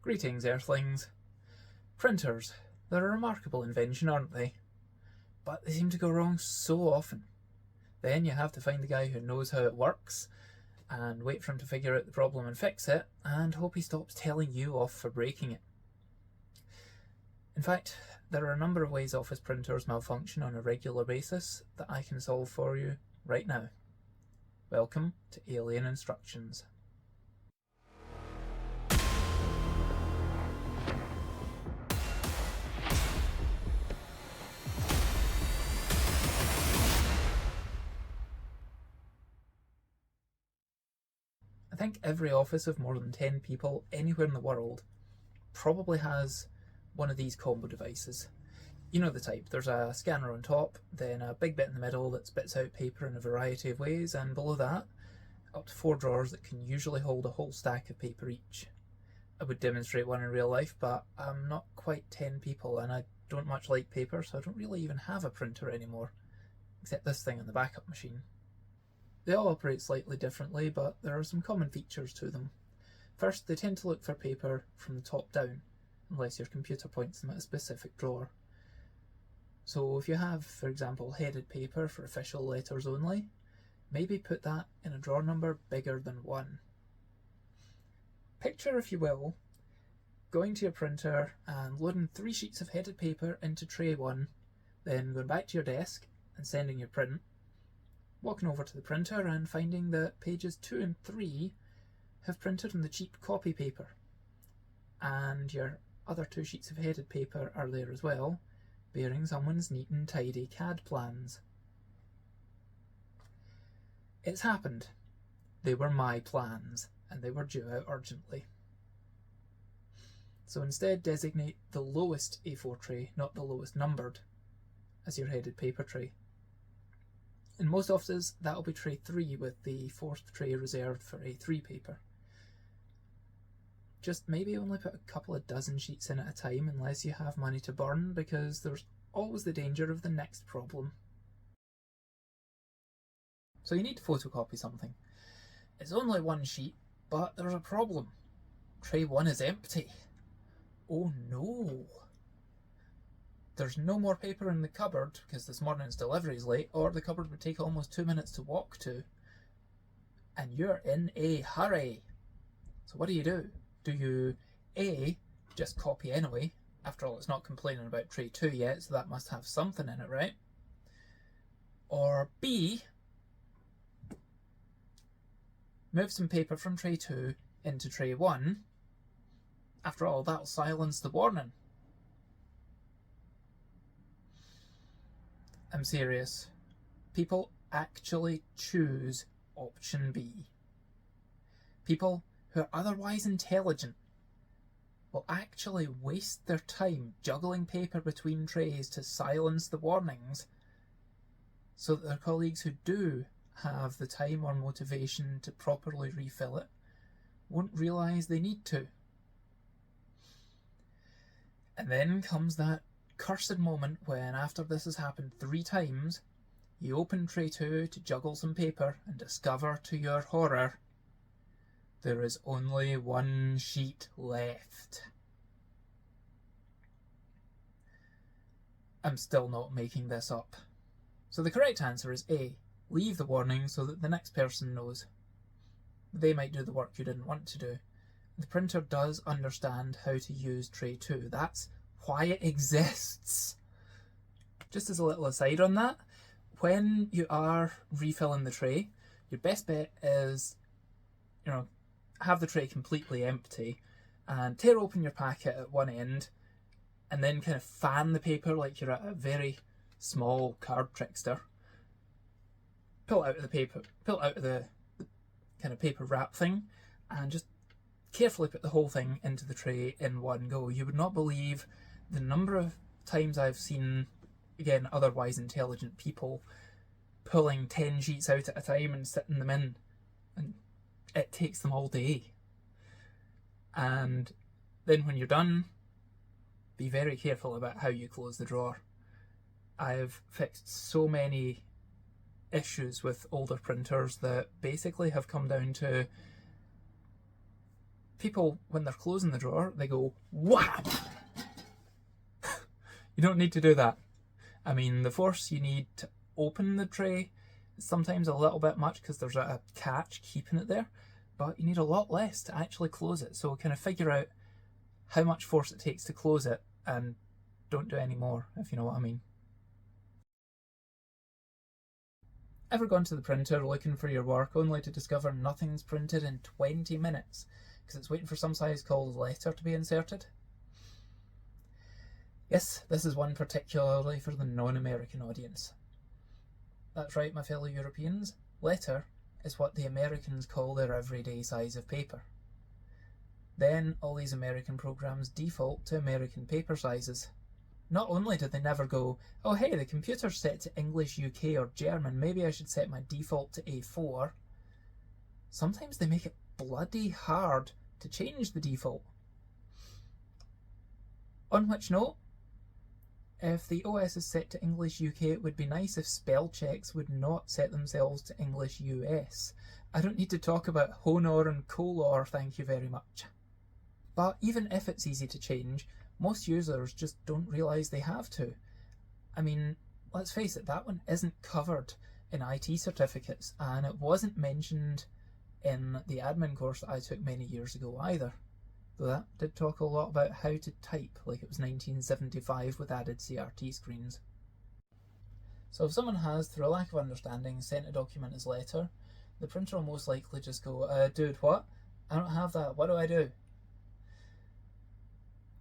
Greetings, Earthlings. Printers. They're a remarkable invention, aren't they? But they seem to go wrong so often. Then you have to find the guy who knows how it works, and wait for him to figure out the problem and fix it, and hope he stops telling you off for breaking it. In fact, there are a number of ways office printers malfunction on a regular basis that I can solve for you right now. Welcome to Alien Instructions. I think every office of more than 10 people anywhere in the world probably has one of these combo devices. You know the type. There's a scanner on top, then a big bit in the middle that spits out paper in a variety of ways, and below that, up to 4 drawers that can usually hold a whole stack of paper each. I would demonstrate one in real life, but I'm not quite 10 people and I don't much like paper, so I don't really even have a printer anymore, except this thing in the backup machine. They all operate slightly differently, but there are some common features to them. First, they tend to look for paper from the top down, unless your computer points them at a specific drawer. So if you have, for example, headed paper for official letters only, maybe put that in a drawer number bigger than 1. Picture, if you will, going to your printer and loading 3 sheets of headed paper into tray 1, then going back to your desk and sending your print, walking over to the printer and finding that pages 2 and 3 have printed on the cheap copy paper, and your other 2 sheets of headed paper are there as well, bearing someone's neat and tidy CAD plans. It's happened. They were my plans, and they were due out urgently. So instead designate the lowest A4 tray, not the lowest numbered, as your headed paper tray. In most offices, that'll be tray 3 with the 4th tray reserved for A3 paper. Just maybe only put a couple of dozen sheets in at a time unless you have money to burn, because there's always the danger of the next problem. So you need to photocopy something. It's only 1 sheet, but there's a problem. Tray 1 is empty. Oh no! There's no more paper in the cupboard because this morning's delivery is late, or the cupboard would take almost 2 minutes to walk to. And you're in a hurry. So what do? Do you A, just copy anyway? After all, it's not complaining about tray 2 yet, so that must have something in it, right? Or B, move some paper from tray 2 into tray 1. After all, that'll silence the warning. I'm serious. People actually choose option B. People who are otherwise intelligent will actually waste their time juggling paper between trays to silence the warnings, so that their colleagues who do have the time or motivation to properly refill it won't realise they need to. And then comes that cursed moment when, after this has happened 3 times, you open tray 2 to juggle some paper and discover to your horror there is only 1 sheet left. I'm still not making this up. So the correct answer is A, leave the warning so that the next person knows. They might do the work you didn't want to do. The printer does understand how to use tray 2. That's why it exists. Just as a little aside on that, when you are refilling the tray, your best bet is, have the tray completely empty and tear open your packet at one end and then kind of fan the paper like you're at a very small card trickster. Pull it out of the kind of paper wrap thing and just carefully put the whole thing into the tray in one go. You would not believe the number of times I've seen, again, otherwise intelligent people pulling 10 sheets out at a time and sitting them in, and it takes them all day. And then when you're done, be very careful about how you close the drawer. I've fixed so many issues with older printers that basically have come down to people, when they're closing the drawer, they go, whap! You don't need to do that. I mean, the force you need to open the tray is sometimes a little bit much because there's a catch keeping it there, but you need a lot less to actually close it. So kind of figure out how much force it takes to close it and don't do any more, if you know what I mean. Ever gone to the printer looking for your work only to discover nothing's printed in 20 minutes because it's waiting for some size called letter to be inserted? Yes, this is one particularly for the non-American audience. That's right, my fellow Europeans, letter is what the Americans call their everyday size of paper. Then all these American programs default to American paper sizes. Not only do they never go, oh hey, the computer's set to English, UK or German, maybe I should set my default to A4. Sometimes they make it bloody hard to change the default. On which note, if the OS is set to English UK, it would be nice if spell checks would not set themselves to English US. I don't need to talk about Honor and Color, thank you very much. But even if it's easy to change, most users just don't realise they have to. I mean, let's face it, that one isn't covered in IT certificates, and it wasn't mentioned in the admin course that I took many years ago either. Though that did talk a lot about how to type, like it was 1975 with added CRT screens. So if someone has, through a lack of understanding, sent a document as letter, the printer will most likely just go, dude, what? I don't have that, what do I do?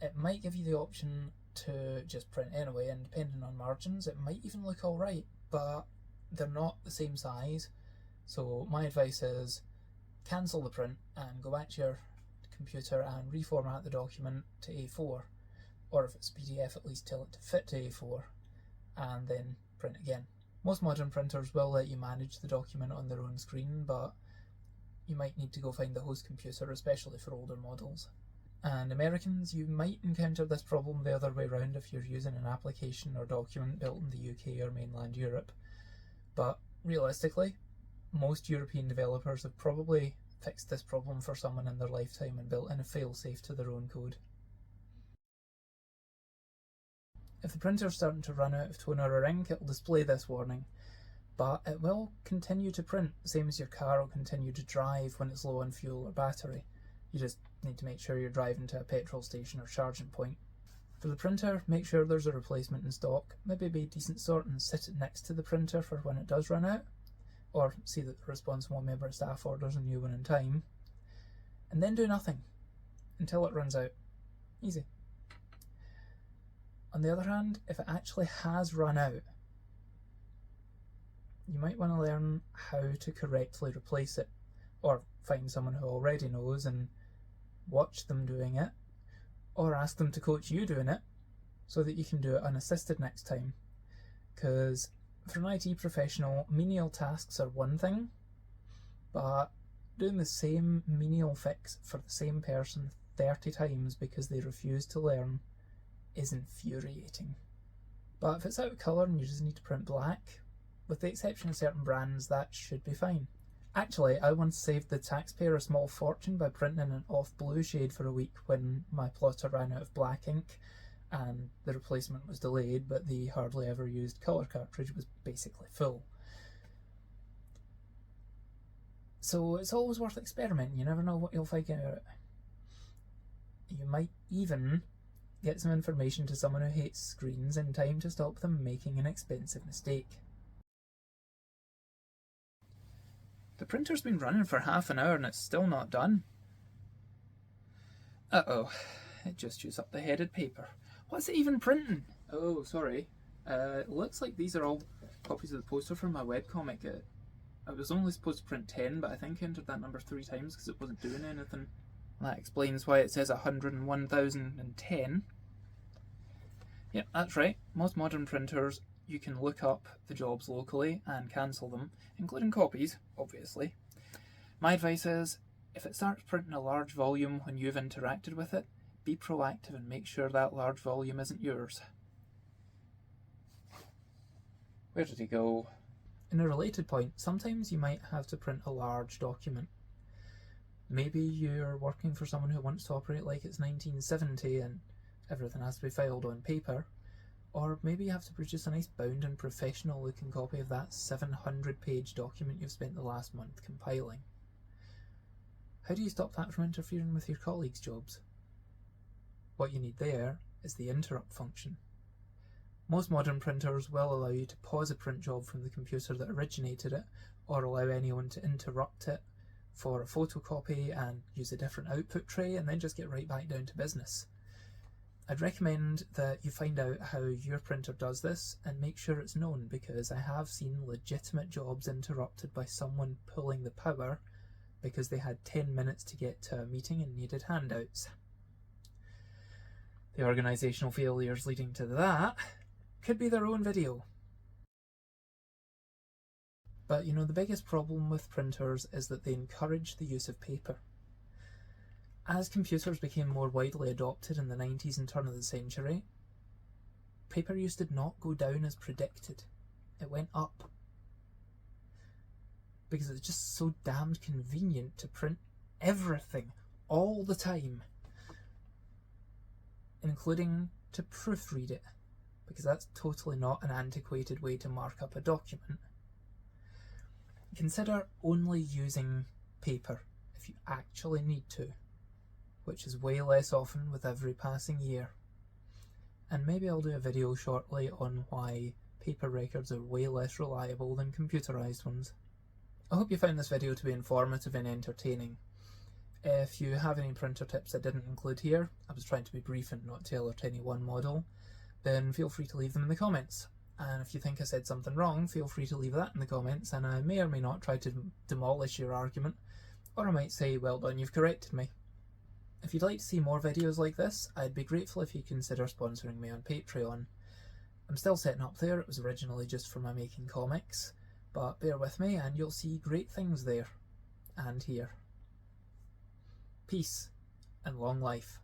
It might give you the option to just print anyway, and depending on margins, it might even look alright, but they're not the same size. So my advice is cancel the print and go back to your computer and reformat the document to A4, or if it's PDF, at least tell it to fit to A4, and then print again. Most modern printers will let you manage the document on their own screen, but you might need to go find the host computer, especially for older models. And Americans, you might encounter this problem the other way around if you're using an application or document built in the UK or mainland Europe. But realistically, most European developers have probably fixed this problem for someone in their lifetime and built in a failsafe to their own code. If the printer's starting to run out of toner or ink, it'll display this warning, but it will continue to print, same as your car will continue to drive when it's low on fuel or battery. You just need to make sure you're driving to a petrol station or charging point. For the printer, make sure there's a replacement in stock. Maybe be a decent sort and sit it next to the printer for when it does run out, or see that the responsible member of staff orders a new one in time, and then do nothing until it runs out. Easy. On the other hand, if it actually has run out, you might want to learn how to correctly replace it, or find someone who already knows and watch them doing it, or ask them to coach you doing it so that you can do it unassisted next time. Because for an IT professional, menial tasks are one thing, but doing the same menial fix for the same person 30 times because they refuse to learn is infuriating. But if it's out of colour and you just need to print black, with the exception of certain brands, that should be fine. Actually, I once saved the taxpayer a small fortune by printing an off blue shade for a week when my plotter ran out of black ink and the replacement was delayed, but the hardly ever used colour cartridge was basically full. So it's always worth experimenting, you never know what you'll find out. You might even get some information to someone who hates screens in time to stop them making an expensive mistake. The printer's been running for half an hour and it's still not done. Uh-oh, it just used up the headed paper. What's it even printing? Oh, sorry. It looks like these are all copies of the poster from my webcomic. I was only supposed to print 10, but I think I entered that number 3 times because it wasn't doing anything. That explains why it says 101,010. Yep, that's right. Most modern printers, you can look up the jobs locally and cancel them, including copies, obviously. My advice is, if it starts printing a large volume when you've interacted with it, be proactive and make sure that large volume isn't yours. Where did he go? In a related point, sometimes you might have to print a large document. Maybe you're working for someone who wants to operate like it's 1970 and everything has to be filed on paper. Or maybe you have to produce a nice bound and professional looking copy of that 700-page document you've spent the last month compiling. How do you stop that from interfering with your colleagues' jobs? What you need there is the interrupt function. Most modern printers will allow you to pause a print job from the computer that originated it, or allow anyone to interrupt it for a photocopy and use a different output tray and then just get right back down to business. I'd recommend that you find out how your printer does this and make sure it's known, because I have seen legitimate jobs interrupted by someone pulling the power because they had 10 minutes to get to a meeting and needed handouts. The organisational failures leading to that could be their own video. But you know, the biggest problem with printers is that they encourage the use of paper. As computers became more widely adopted in the 90s and turn of the century, paper use did not go down as predicted. It went up. Because it's just so damned convenient to print everything all the time, including to proofread it, because that's totally not an antiquated way to mark up a document. Consider only using paper if you actually need to, which is way less often with every passing year. And maybe I'll do a video shortly on why paper records are way less reliable than computerized ones. I hope you found this video to be informative and entertaining. If you have any printer tips I didn't include here, I was trying to be brief and not tailor to any one model, then feel free to leave them in the comments. And if you think I said something wrong, feel free to leave that in the comments, and I may or may not try to demolish your argument, or I might say, well done, you've corrected me. If you'd like to see more videos like this, I'd be grateful if you consider sponsoring me on Patreon. I'm still setting up there, it was originally just for my making comics, but bear with me and you'll see great things there, and here. Peace, and long life.